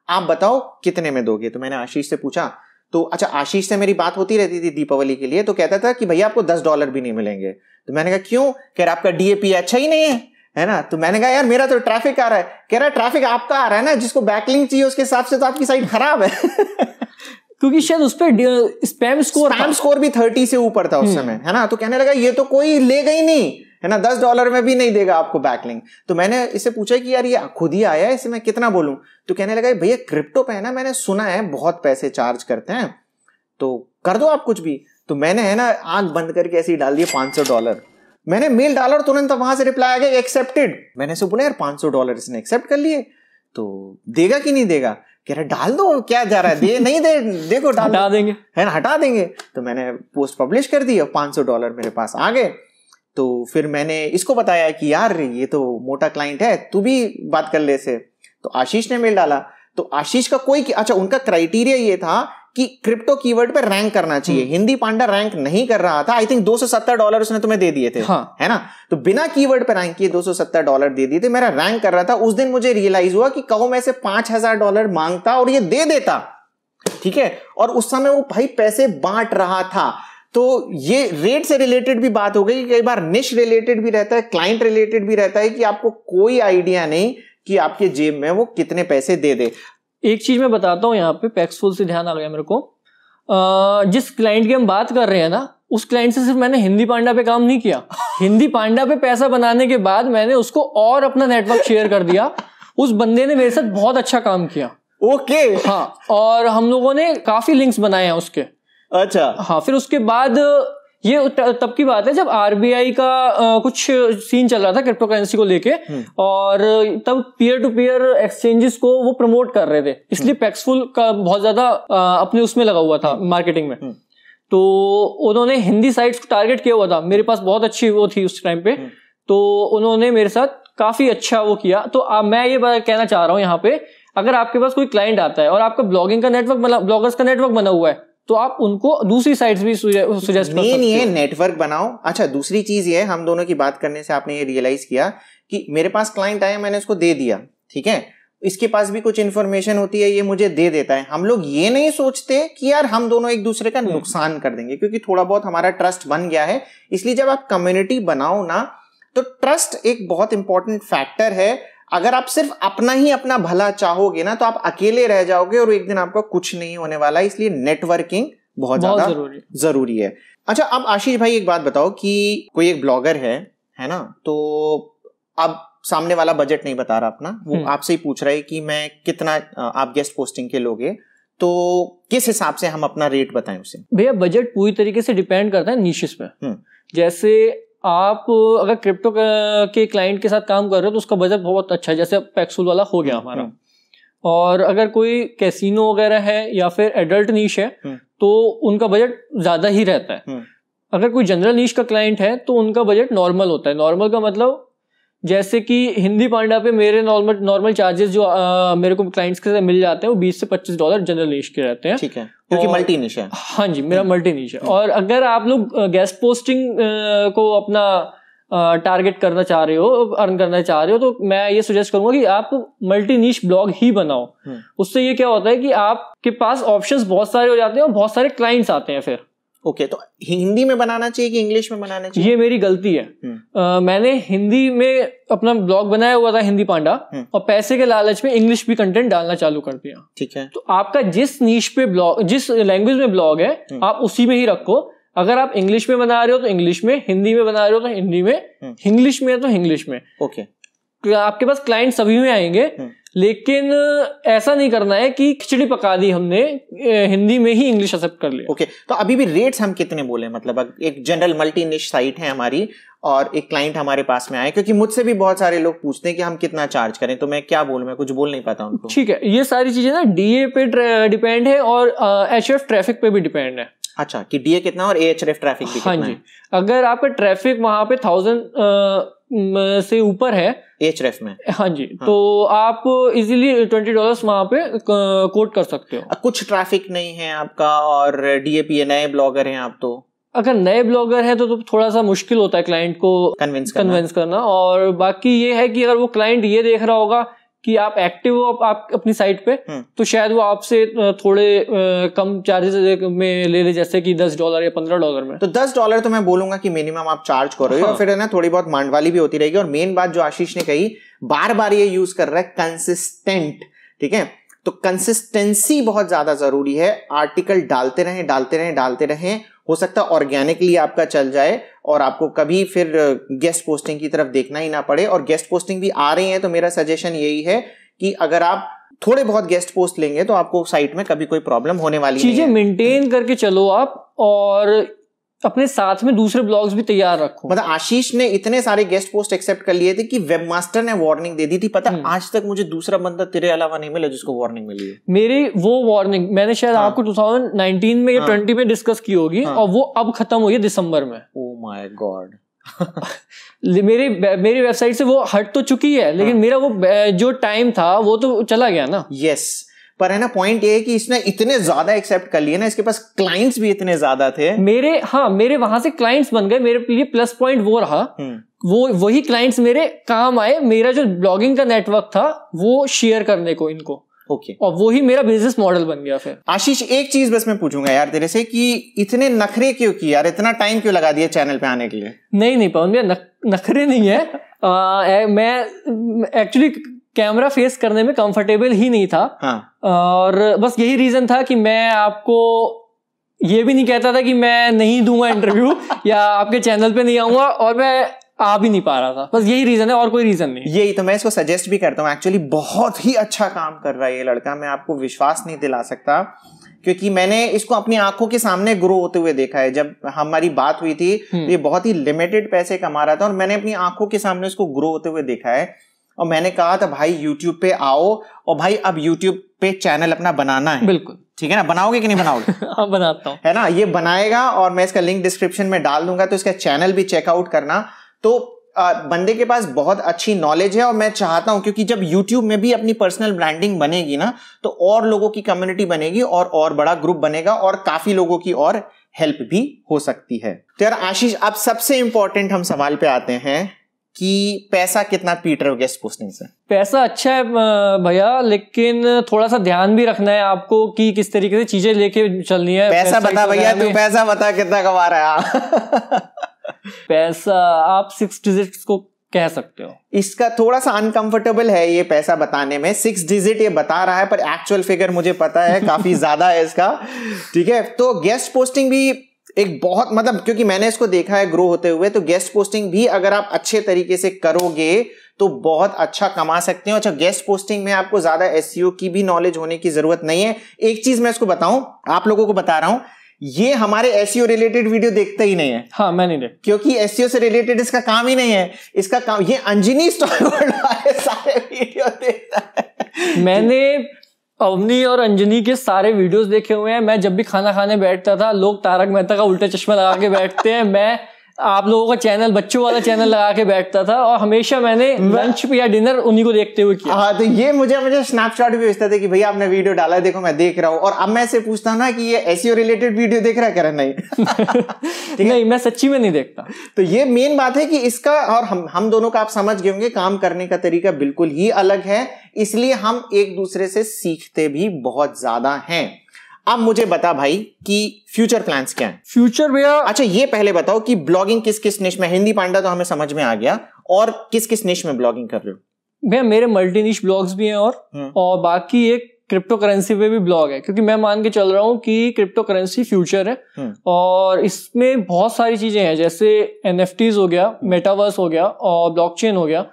आप बताओ कितने में दोगे। तो मैंने आशीष से पूछा, तो अच्छा आशीष से मेरी बात होती रहती थी दीपावली के लिए, तो कहता था कि भैया आपको $10 भी नहीं मिलेंगे। तो मैंने कहा क्यों? कह रहा आपका डीएपी अच्छा ही नहीं है ना। तो मैंने कहा यार मेरा तो ट्रैफिक आ रहा है। कह रहा ट्रैफिक आपका आ रहा है ना, जिसको बैकलिंक चाहिए उसके हिसाब से तो आपकी साइट खराब है। क्योंकि शायद उस पर स्पैम स्कोर भी 30 से ऊपर था उस समय, है ना। तो कहने लगा ये तो कोई लेगा ही नहीं, है ना, $10 में भी नहीं देगा आपको बैकलिंक। तो मैंने इससे पूछा कि यार ये खुद ही आया है, इसे मैं कितना बोलूं। तो कहने लगा भैया क्रिप्टो पे है ना, मैंने सुना है बहुत पैसे चार्ज करते हैं, तो कर दो आप कुछ भी। तो मैंने है ना आंख बंद करके ऐसे ही डाल दिए $500। मैंने मेल डाला और तुरंत वहां से रिप्लाई आ गया एक्सेप्टेड। मैंने से बोला यार $500 इसने एक्सेप्ट कर लिए, तो देगा कि नहीं देगा? कह रहा डाल दो, क्या जा रहा है, दे नहीं दे, देखो डाल हटा देंगे, है ना, हटा देंगे। तो मैंने पोस्ट पब्लिश कर दी और $500 मेरे पास आ गए। तो फिर मैंने इसको बताया कि यार ये तो मोटा क्लाइंट है, तू भी बात कर ले से। तो आशीष ने मेल डाला। तो आशीष का कोई, अच्छा उनका क्राइटेरिया ये था कि क्रिप्टो कीवर्ड पे रैंक करना चाहिए। हिंदी पांडा रैंक नहीं कर रहा था। आई थिंक $270 उसने तुम्हें दे दिए थे, हाँ। है ना। तो बिना कीवर्ड पे रैंक किए $270 दे दिए थे। मेरा रैंक कर रहा था। उस दिन मुझे रियलाइज हुआ कि कहो मैं से $5,000 मांगता और ये दे देता, ठीक है। और उस समय वो भाई पैसे बांट रहा था। तो ये रेट से रिलेटेड भी बात हो गई। कई बार निश रिलेटेड भी रहता है, क्लाइंट रिलेटेड भी रहता है कि आपको कोई आइडिया नहीं कि आपके जेब में वो कितने पैसे दे दे। एक चीज मैं बताता हूँ यहाँ पे, पैक्सफुल से ध्यान आ गया मेरे को। जिस क्लाइंट की हम बात कर रहे हैं ना, उस क्लाइंट से सिर्फ मैंने हिंदी पांडा पे काम नहीं किया। हिंदी पांडा पे पैसा बनाने के बाद मैंने उसको और अपना नेटवर्क शेयर कर दिया। उस बंदे ने मेरे साथ बहुत अच्छा काम किया। ओके, हाँ। और हम लोगों ने काफी लिंक्स बनाए हैं उसके। अच्छा, हाँ। फिर उसके बाद ये तब की बात है जब आरबीआई का कुछ सीन चल रहा था क्रिप्टो करेंसी को लेके, और तब पीयर टू पीयर एक्सचेंजेस को वो प्रमोट कर रहे थे, इसलिए पैक्सफुल का बहुत ज्यादा अपने उसमें लगा हुआ था मार्केटिंग में। तो उन्होंने हिंदी साइट्स को टारगेट किया हुआ था। मेरे पास बहुत अच्छी वो थी उस टाइम पे, तो उन्होंने मेरे साथ काफी अच्छा वो किया। तो मैं ये कहना चाह रहा हूँ यहाँ पे, अगर आपके पास कोई क्लाइंट आता है और आपका ब्लॉगिंग का नेटवर्क ब्लॉगर्स का नेटवर्क बना हुआ है, तो आप उनको दूसरी साइट्स भी सुजेस्ट कर सकते हो। नहीं, नेटवर्क बनाओ। अच्छा, दूसरी चीज ये है, हम दोनों की बात करने से आपने ये रियलाइज किया कि मेरे पास क्लाइंट आया, मैंने उसको दे दिया, ठीक है, इसके पास भी कुछ इन्फॉर्मेशन होती है, ये मुझे दे देता है। हम लोग ये नहीं सोचते कि यार हम दोनों एक दूसरे का नुकसान कर देंगे, क्योंकि थोड़ा बहुत हमारा ट्रस्ट बन गया है। इसलिए जब आप कम्युनिटी बनाओ ना, तो ट्रस्ट एक बहुत इंपॉर्टेंट फैक्टर है। अगर आप सिर्फ अपना ही अपना भला चाहोगे ना तो आप अकेले रह जाओगे और एक दिन आपका कुछ नहीं होने वाला है। इसलिए नेटवर्किंग बहुत ज्यादा जरूरी है। अच्छा, अब आशीष भाई एक बात बताओ कि कोई एक ब्लॉगर है ना, तो अब सामने वाला बजट नहीं बता रहा अपना, वो आपसे ही पूछ रहा है कि मैं कितना आप गेस्ट पोस्टिंग के लोगे, तो किस हिसाब से हम अपना रेट बताएं उसे? भैया बजट पूरी तरीके से डिपेंड करता है निशेस पे। जैसे आप अगर क्रिप्टो के क्लाइंट के साथ काम कर रहे हो तो उसका बजट बहुत अच्छा है, जैसे पैक्सुल वाला हो गया हमारा। और अगर कोई कैसीनो वगैरह है या फिर एडल्ट नीश है तो उनका बजट ज्यादा ही रहता है। अगर कोई जनरल नीश का क्लाइंट है तो उनका बजट नॉर्मल होता है। नॉर्मल का मतलब जैसे कि हिंदी पांडा पे मेरे नॉर्मल चार्जेस जो मेरे को क्लाइंट्स के साथ मिल जाते हैं वो $20 से $25 जनरल नीश के रहते हैं। ठीक है, क्योंकि मल्टी नीश है। हाँ जी, मेरा मल्टी नीश है। और अगर आप लोग गेस्ट पोस्टिंग को अपना टारगेट करना चाह रहे हो, अर्न करना चाह रहे हो, तो मैं ये सजेस्ट करूंगा कि आप मल्टी नीश ब्लॉग ही बनाओ। उससे ये क्या होता है कि आपके पास ऑप्शंस बहुत सारे हो जाते हैं और बहुत सारे क्लाइंट्स आते हैं फिर। ओके, तो हिंदी में बनाना चाहिए कि इंग्लिश में बनाना चाहिए? ये मेरी गलती है। मैंने हिंदी में अपना ब्लॉग बनाया हुआ था, हिंदी पांडा, और पैसे के लालच में इंग्लिश भी कंटेंट डालना चालू कर दिया। ठीक है, तो आपका जिस नीश पे ब्लॉग, जिस लैंग्वेज में ब्लॉग है, आप उसी में ही रखो। अगर आप इंग्लिश में बना रहे हो तो इंग्लिश में, हिंदी में बना रहे हो तो हिंदी में, इंग्लिश में है तो इंग्लिश में। ओके, आपके पास क्लाइंट सभी में आएंगे, लेकिन ऐसा नहीं करना है कि खिचड़ी पका दी हमने, हिंदी में ही इंग्लिश एक्सेप्ट कर लिया। ओके, तो अभी भी रेट्स हम कितने बोले? मतलब एक जनरल मल्टी निश साइट है हमारी और एक क्लाइंट हमारे पास में आए, क्योंकि मुझसे भी बहुत सारे लोग पूछते हैं कि हम कितना चार्ज करें, तो मैं क्या बोलूं, मैं कुछ बोल नहीं पाता उनको। ठीक है, ये सारी चीजें ना डीए पे डिपेंड है और एचएफ ट्रैफिक पे भी डिपेंड है। अच्छा, कि डीए कितना और एएचएफ ट्रैफिक भी कितना है? हाँ जी, अगर आपका ट्रैफिक वहां पे 1000 से ऊपर है एएचएफ में, हाँ जी, तो आप इजीली $20 वहां पे कोट कर सकते हो। कुछ ट्रैफिक नहीं है आपका और डीएपी नए ब्लॉगर हैं आप, तो अगर नए ब्लॉगर है तो थोड़ा सा मुश्किल होता है क्लाइंट को कन्विंस करना। और बाकी ये है कि अगर वो क्लाइंट ये देख रहा होगा कि आप एक्टिव हो आप अपनी साइट पे, तो शायद वो आपसे थोड़े कम चार्जेस में ले ले, जैसे कि $10 या $15 में। तो $10 तो मैं बोलूंगा कि मिनिमम आप चार्ज करो। हाँ। और फिर है ना थोड़ी बहुत मांडवाली भी होती रहेगी। और मेन बात जो आशीष ने कही, बार बार ये यूज कर रहा है, कंसिस्टेंट। ठीक है, तो कंसिस्टेंसी बहुत ज्यादा जरूरी है। आर्टिकल डालते रहें। हो सकता है ऑर्गेनिकली आपका चल जाए और आपको कभी फिर गेस्ट पोस्टिंग की तरफ देखना ही ना पड़े। और गेस्ट पोस्टिंग भी आ रही है, तो मेरा सजेशन यही है कि अगर आप थोड़े बहुत गेस्ट पोस्ट लेंगे तो आपको साइट में कभी कोई प्रॉब्लम होने वाली नहीं है। चीजें मेंटेन करके चलो आप, और अपने साथ में दूसरे ब्लॉग्स भी तैयार रखो। मतलब आशीष ने इतने सारे गेस्ट पोस्ट एक्सेप्ट कर लिए थे कि वेबमास्टर ने वार्निंग दे दी थी। पता आज तक मुझे दूसरा बंदा तेरे अलावा नहीं मिला जिसको वार्निंग मिली है। मेरी वो वार्निंग मैंने शायद आपको 2019 में या 20 में डिस्कस की होगी, और वो अब खत्म हुई है दिसंबर में। Oh my God. मेरी वेबसाइट से वो हट तो चुकी है, लेकिन मेरा वो जो टाइम था वो तो चला गया ना। यस, पर है ना पॉइंट ये है कि इसने इतने ज्यादा एक्सेप्ट कर लिए ना, इसके पास क्लाइंट्स भी इतने ज्यादा थे। मेरे वहां से क्लाइंट्स बन गए। मेरे लिए प्लस पॉइंट वो रहा, वही क्लाइंट्स मेरे काम आए। मेरा जो ब्लॉगिंग का नेटवर्क था वो शेयर करने को इनको। ओके, और वही मेरा बिजनेस मॉडल बन गया। फिर आशीष एक चीज बस मैं पूछूंगा यार तेरे से कि इतने नखरे क्यों किए यार, इतना टाइम क्यों लगा दिया चैनल पे आने के लिए? नहीं पवन भैया, नखरे नहीं है। मैं एक्चुअली कैमरा फेस करने में कंफर्टेबल ही नहीं था। हाँ। और बस यही रीजन था कि मैं आपको ये भी नहीं कहता था कि मैं नहीं दूंगा इंटरव्यू या आपके चैनल पे नहीं आऊंगा, और मैं आ भी नहीं पा रहा था। बस यही रीजन है, और कोई रीजन नहीं। यही तो मैं इसको सजेस्ट भी करता हूँ। एक्चुअली बहुत ही अच्छा काम कर रहा है ये लड़का, मैं आपको विश्वास नहीं दिला सकता, क्योंकि मैंने इसको अपनी आंखों के सामने ग्रो होते हुए देखा है। जब हमारी बात हुई थी तो ये बहुत ही लिमिटेड पैसे कमा रहा था, और मैंने अपनी आंखों के सामने इसको ग्रो होते हुए देखा है। और मैंने कहा था भाई YouTube पे आओ, और भाई अब YouTube पे चैनल अपना बनाना है। बिल्कुल, ठीक है ना, बनाओगे कि नहीं बनाओगे? हाँ, बनाता हूँ, है ना, ये बनाएगा और मैं इसका लिंक डिस्क्रिप्शन में डाल दूंगा, तो इसका चैनल भी चेकआउट करना। तो बंदे के पास बहुत अच्छी नॉलेज है, और मैं चाहता हूं, क्योंकि जब YouTube में भी अपनी पर्सनल ब्रांडिंग बनेगी ना, तो और लोगों की कम्युनिटी बनेगी और बड़ा ग्रुप बनेगा, और काफी लोगों की और हेल्प भी हो सकती है। तो यार आशीष, अब सबसे इंपॉर्टेंट हम सवाल पे आते हैं कि पैसा कितना पीट रहे हो गेस्ट पोस्टिंग से? पैसा अच्छा है भैया, लेकिन थोड़ा सा ध्यान भी रखना है आपको कि किस तरीके से चीजें लेके चलनी है। पैसा बता भैया, तू पैसा बता कितना कमा रहा है? पैसा आप 6 डिजिट्स को कह सकते हो। इसका थोड़ा सा अनकंफर्टेबल है ये पैसा बताने में, 6 डिजिट ये बता रहा है, पर एक्चुअल फिगर मुझे पता है काफी ज्यादा है इसका, ठीक है। तो गेस्ट पोस्टिंग भी एक बहुत, मतलब क्योंकि मैंने इसको देखा है ग्रो होते हुए, तो गेस्ट पोस्टिंग भी अगर आप अच्छे तरीके से करोगे तो बहुत अच्छा कमा सकते हो। अच्छा, गेस्ट पोस्टिंग में आपको ज्यादा एसईओ की भी नॉलेज होने की जरूरत नहीं है। एक चीज मैं इसको बताऊं, आप लोगों को बता रहा हूं, ये हमारे एसईओ रिलेटेड वीडियो देखता ही नहीं है। हाँ, मैं नहीं देख, क्योंकि एसईओ से रिलेटेड इसका काम ही नहीं है। इसका काम ये अंजनी स्टॉक वाले सारे वीडियो देखता है। मैंने अवनी और अंजनी के सारे वीडियोस देखे हुए हैं। मैं जब भी खाना खाने बैठता था, लोग तारक मेहता का उल्टा चश्मा लगा के बैठते हैं, मैं आप लोगों का चैनल, बच्चों वाला चैनल लगा के बैठता था, और हमेशा मैंने लंच या डिनर उन्हीं को देखते हुए किया। हाँ, तो ये मुझे स्नैपशॉट भी भेजता था कि भैया आपने वीडियो डाला है, देखो मैं देख रहा हूँ। और अब मैं से पूछता हूँ ना कि ये एसईओ रिलेटेड वीडियो देख रहा है, नहीं नहीं, मैं सच्ची में नहीं देखता। तो ये मेन बात है कि इसका और हम दोनों का आप समझ गए होंगे, काम करने का तरीका बिल्कुल ही अलग है, इसलिए हम एक दूसरे से सीखते भी बहुत ज्यादा हैं। अब मुझे बता भाई कि फ्यूचर प्लान्स क्या हैं? फ्यूचर भैया, अच्छा ये पहले बताओ कि ब्लॉगिंग किस किस निश में, हिंदी पांडा तो हमें समझ में आ गया, और किस किस निश में ब्लॉगिंग कर रहे हो? भैया मेरे मल्टी निश ब्लॉग्स भी हैं, और बाकी एक क्रिप्टो करेंसी पे भी ब्लॉग है, क्योंकि मैं मान के चल रहा हूँ कि क्रिप्टो करेंसी फ्यूचर है, और इसमें बहुत सारी चीजें हैं, जैसे एनएफटीज हो गया, मेटावर्स हो गया, और ब्लॉकचेन हो गया।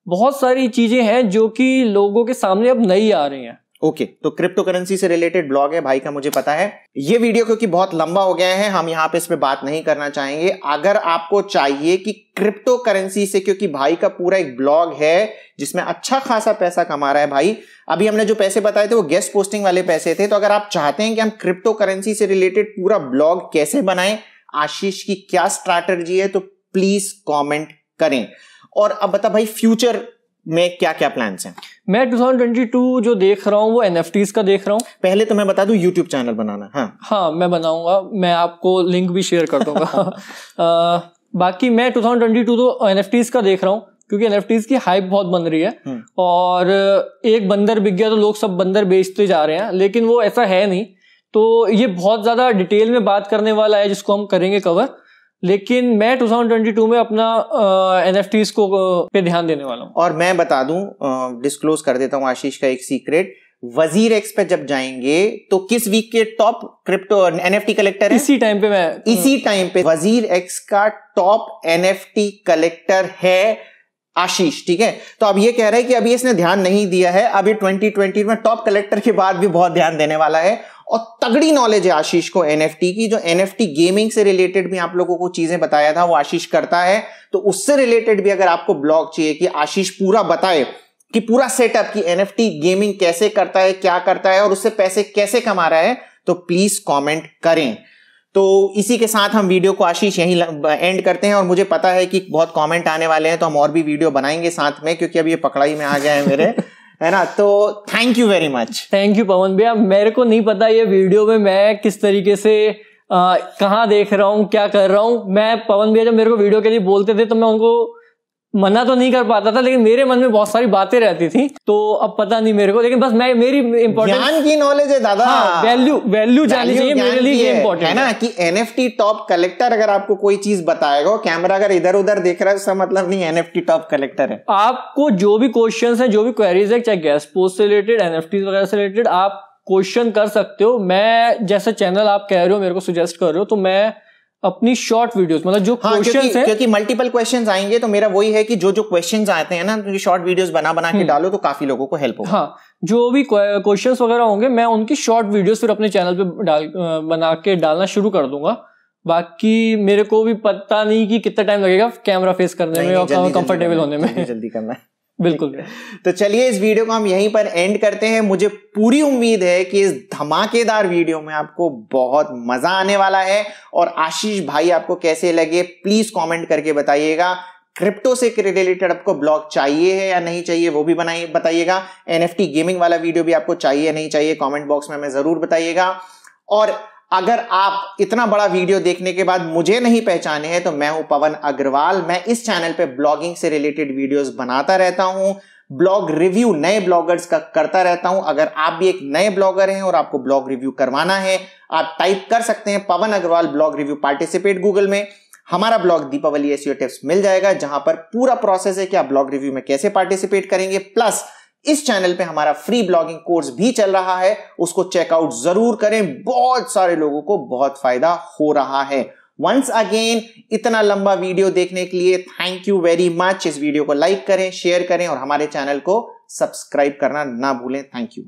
बहुत सारी चीजें हैं जो कि लोगों के सामने अब नई आ रही हैं। ओके, तो क्रिप्टो करेंसी से रिलेटेड ब्लॉग है भाई का, मुझे पता है। ये वीडियो क्योंकि बहुत लंबा हो गया है, हम यहाँ पे इस पे बात नहीं करना चाहेंगे। अगर आपको चाहिए कि क्रिप्टो करेंसी से, क्योंकि भाई का पूरा एक ब्लॉग है जिसमें अच्छा खासा पैसा कमा रहा है भाई, अभी हमने जो पैसे बताए थे वो गेस्ट पोस्टिंग वाले पैसे थे। तो अगर आप चाहते हैं कि हम क्रिप्टो करेंसी से रिलेटेड पूरा ब्लॉग कैसे बनाएं, आशीष की क्या स्ट्रैटेजी है, तो प्लीज कॉमेंट करें। और अब बता भाई, फ्यूचर में क्या क्या प्लान्स हैं? मैं 2022 जो देख रहा हूँ वो एनएफटीज का देख रहा हूँ। पहले तो मैं बता दूं, यूट्यूब चैनल बनाना। हाँ, मैं बनाऊंगा, मैं आपको लिंक भी शेयर कर दूंगा। बाकी मैं 2022 तो एनएफटीज का देख रहा हूँ, क्योंकि एनएफटीज की हाइप बहुत बन रही है, और एक बंदर बिक गया तो लोग सब बंदर बेचते जा रहे हैं, लेकिन वो ऐसा है नहीं। तो ये बहुत ज्यादा डिटेल में बात करने वाला है, जिसको हम करेंगे कवर। लेकिन मैं 2022 में अपना एनएफटीज को पे ध्यान देने वाला हूँ। और मैं बता दूं, डिस्क्लोज कर देता हूँ आशीष का एक सीक्रेट, वजीर एक्स पे जब जाएंगे तो किस वीक के टॉप क्रिप्टो एनएफटी कलेक्टर है? इसी टाइम पे वजीर एक्स का टॉप एनएफटी कलेक्टर है आशीष, ठीक है। तो अब ये कह रहा है कि अभी इसने ध्यान नहीं दिया है, अभी 2020 में टॉप कलेक्टर के बाद भी बहुत ध्यान देने वाला है। और तगड़ी नॉलेज है आशीष को एनएफटी की, जो एनएफटी गेमिंग से रिलेटेड भी आप लोगों को चीजें बताया था वो आशीष करता है। तो उससे रिलेटेड भी अगर आपको ब्लॉग चाहिए कि आशीष पूरा बताए कि पूरा सेटअप की एनएफटी गेमिंग कैसे करता है, क्या करता है, और उससे पैसे कैसे कमा रहा है, तो प्लीज कमेंट करें। तो इसी के साथ हम वीडियो को आशीष यहीं एंड करते हैं। और मुझे पता है कि बहुत कमेंट आने वाले हैं, तो हम और भी वीडियो बनाएंगे साथ में, क्योंकि अब ये पकड़ाई में आ गया है मेरे, है ना। तो thank you very much. Thank you Pawan भैया। मेरे को नहीं पता ये वीडियो में मैं किस तरीके से कहाँ देख रहा हूँ, क्या कर रहा हूँ। मैं पवन भैया जब मेरे को वीडियो के लिए बोलते थे तो मैं उनको मना तो नहीं कर पाता था, लेकिन मेरे मन में बहुत सारी बातें रहती थी। तो अब पता नहीं मेरे को, लेकिन बस मेरी इंपॉर्टेंट ज्ञान की नॉलेज है दादा। हाँ, वैल्यू जानी चाहिए मेरे लिए, इंपॉर्टेंट है ना। कि एनएफटी टॉप कलेक्टर अगर आपको कोई चीज बताएगा, कैमरा अगर इधर उधर देख रहा है, उसका मतलब नहीं एनएफटी टॉप कलेक्टर है। आपको जो भी क्वेश्चंस है, जो भी क्वेरीज है, चाहे गेस्ट पोस्ट से रिलेटेड, एनएफटी वगैरह से रिलेटेड, आप क्वेश्चन कर सकते हो। मैं जैसे चैनल आप कह रहे हो, मेरे को सुजेस्ट कर रहे हो, तो मैं अपनी शॉर्ट वीडियोस, मतलब जो क्वेश्चंस हैं, क्योंकि मल्टीपल क्वेश्चंस आएंगे, तो मेरा वही है कि जो क्वेश्चंस आते हैं ना, तो शॉर्ट वीडियोस बना के डालो, तो काफी लोगों को हेल्प होगा। हाँ, जो भी क्वेश्चंस वगैरह होंगे, मैं उनकी शॉर्ट वीडियोस फिर अपने चैनल पे बना के डालना शुरू कर दूंगा। बाकी मेरे को भी पता नहीं कि कितना टाइम लगेगा कैमरा फेस करने में और कंफर्टेबल होने में। जल्दी करना है, बिल्कुल। तो चलिए इस वीडियो को हम यहीं पर एंड करते हैं। मुझे पूरी उम्मीद है कि इस धमाकेदार वीडियो में आपको बहुत मजा आने वाला है। और आशीष भाई आपको कैसे लगे प्लीज कमेंट करके बताइएगा। क्रिप्टो से रिलेटेड आपको ब्लॉग चाहिए है या नहीं चाहिए, वो भी बताइएगा। एनएफटी गेमिंग वाला वीडियो भी आपको चाहिए या नहीं चाहिए, कमेंट बॉक्स में हमें जरूर बताइएगा। और अगर आप इतना बड़ा वीडियो देखने के बाद मुझे नहीं पहचाने हैं, तो मैं हूं पवन अग्रवाल। मैं इस चैनल पे ब्लॉगिंग से रिलेटेड वीडियोस बनाता रहता हूं, ब्लॉग रिव्यू नए ब्लॉगर्स का करता रहता हूं। अगर आप भी एक नए ब्लॉगर हैं और आपको ब्लॉग रिव्यू करवाना है, आप टाइप कर सकते हैं Pawan Agarwal blog review, participate Google में। हमारा ब्लॉग दीपावली एसईओ टिप्स मिल जाएगा, जहां पर पूरा प्रोसेस है कि आप ब्लॉग रिव्यू में कैसे पार्टिसिपेट करेंगे। प्लस इस चैनल पे हमारा फ्री ब्लॉगिंग कोर्स भी चल रहा है, उसको चेकआउट जरूर करें। बहुत सारे लोगों को बहुत फायदा हो रहा है। वंस अगेन इतना लंबा वीडियो देखने के लिए थैंक यू वेरी मच। इस वीडियो को लाइक करें, शेयर करें और हमारे चैनल को सब्सक्राइब करना ना भूलें। Thank you.